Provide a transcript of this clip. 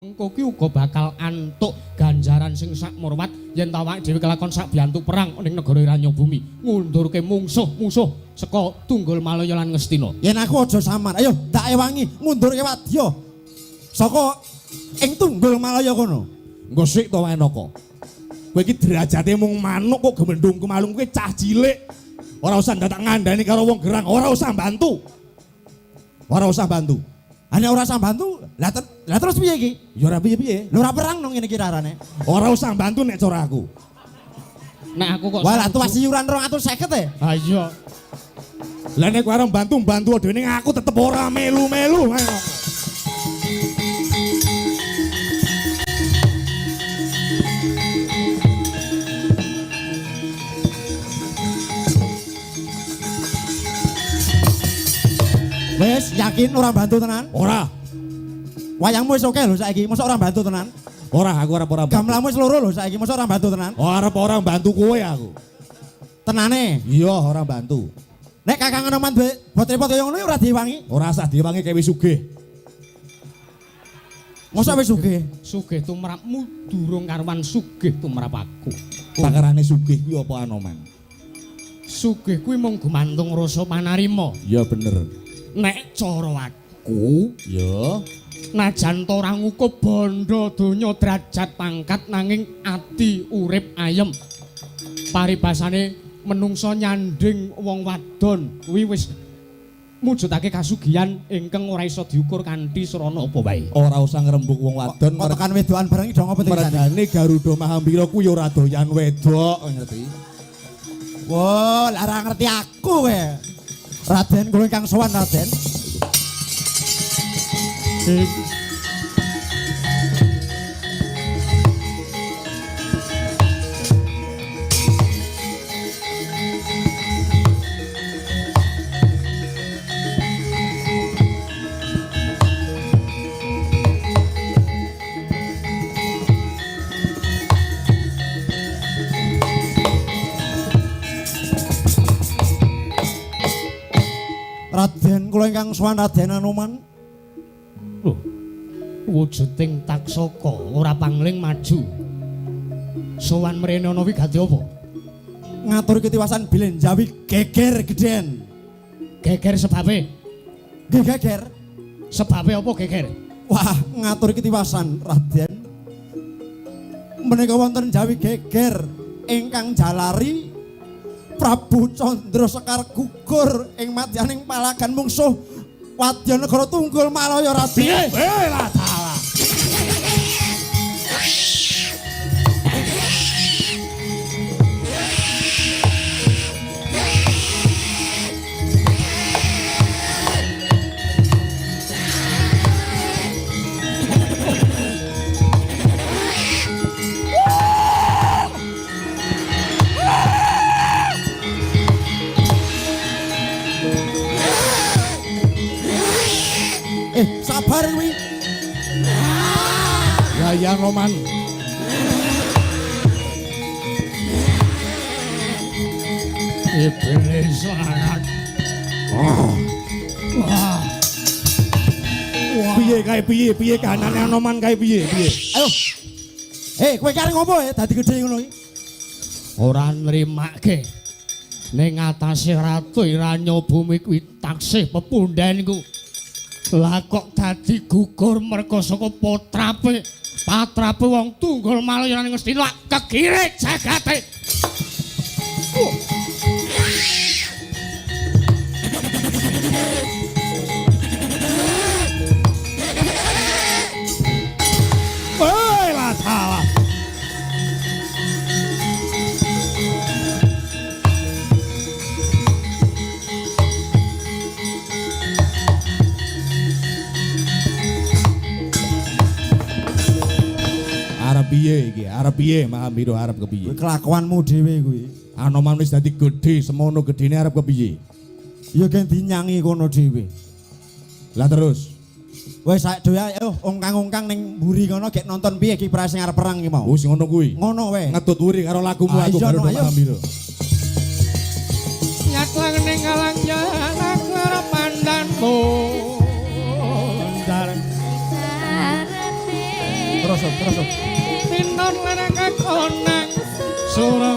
Engko ki uga bakal antuk ganjaran sing sak murwat yen ta awake dhewe kelakon sak biyantu perang ning negara Ranyabumi ngundurke musuh-musuh saka Tunggul Malaya lan Ngastina. Yen aku aja samar, ayo tak ewangi ngundurke wadya saka ing Tunggul Malaya kono. Engko sik to Wanaka. Kowe iki derajate mung manuk kok gemendung kemalung kowe cah cilik. Ora usah tak ngandani karo wong gerang, ora usah bantu. Ora usah bantu. Ane ora usah bantu, lah terus piye iki? Ya ora piye-piye. Lho ora perang nang ngene iki rarane. Ora usah bantu nek cara aku. Nek aku kok Wah, lah tuwas iuran 250 e. Ha iya. Lah nek kowe arep bantu dhewe ning aku tetep ora melu-melu. Wes, yakin ora bantu tenan? Ora. Wayangmu wis oke lho saiki, mosok ora bantu tenan? Ora, aku ora bantu. Gamelanmu wis loro lho saiki, mosok ora bantu tenan? Arep ora bantu kowe aku. Tenane. Iya, ora bantu. Nek Kakang Anoman buat repot kaya ngono ora diwangi. Ora usah diwangi kowe wis sugih. Mosok wis sugih. Sugih tumrapmu durung karuan sugih tumrap aku. Pakarane sugih kuwi apa Anoman? Sugih kuwi mung gumantung rasa panarima. Ya bener. Nek cara aku, Ya. najan to ora ngukup bondo donya derajat pangkat nanging ati urip ayem. Paribasane menungso nyanding wong wadon kuwi wis mujudake kasugihan ingkang ora iso diukur kanthi srana apa wae. Ora usah ngrembug wong wadon. Kok tekan wedokan bareng iki dong apa Mergane Garuda Mahambira kuwi ora doyan wedok, ngerti? Wah, lara ngerti aku kowe. Raden kula ingkang sowan Raden. Raden kula ingkang sowan Raden Anoman. Loh, wujuding taksaka ora pangling maju. Sowan mrene ana wigati apa? Ngatur ketiwasan Bilen Jawi geger gedhen. Geger sebabe. Nggih geger. Sebabe apa geger? Wah, ngatur ketiwasan Raden. Menika wonten Jawi geger ingkang jalari Prabu Candra Sekar gugur ing madyaning palagan mungsuh Wadyanegara Tunggul Malaya Raden. Lah salah. Sabar kuwi. Ya Roman. Iblis lanang. Wah. Piye kahanane Anoman kae piye? Ayo. Kowe kare ngopo dadi gedhe ngono iki? Ora nrimake. Ning ngatasé Ratu Ranyabumi kuwi taksih pepundhenku. Lah kok dadi gugur merga saka patrape wong Tunggul Malaya ning Ngastina kegirik jagate. Lah salah. Arep piye Mahambira arep kepiye? Kuwi kelakuanmu dhewe kuwi. Anoman wis dadi gedhe, semono gedhene arep kepiye? Ya gen dinyangi kono dhewe. Lah terus. Wes sak dhewe ayo ongkang-ongkang ning mburi kono gek nonton piye kiprah sing arep perang iki mau. Oh sing ngono kuwi. Ngono wae. Ngetut wuri karo lagumu aku Iya, Garuda ayo. Mahambira. Nyaklang ning alang jalan arep pandanmu. Ndar. terus. Pinon lan kekonang surga